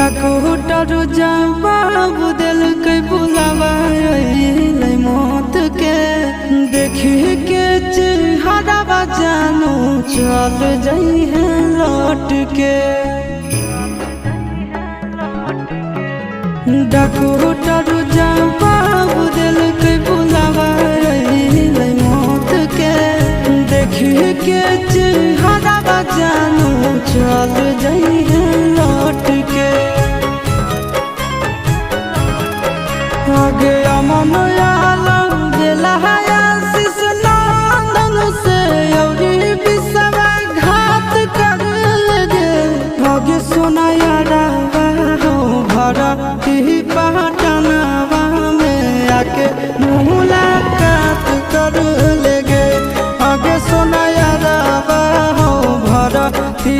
डकोटर जवाब दिल के बुलावा मौत के देखी के चेहरा जानू चल जाई है लौट के। डकोटर जवाब दिल के बुलावा मौत के देखी के चेहरा जानू चल जाई है लौट के। आगे अमन आलम दिला आशीष नंदन से अभी विश्वासघात कर लगे। आगे सोना यारा हो भरा ही पहचानवा में आके मुलाकात कर लेगे। आगे सोना यारा हो भरा ही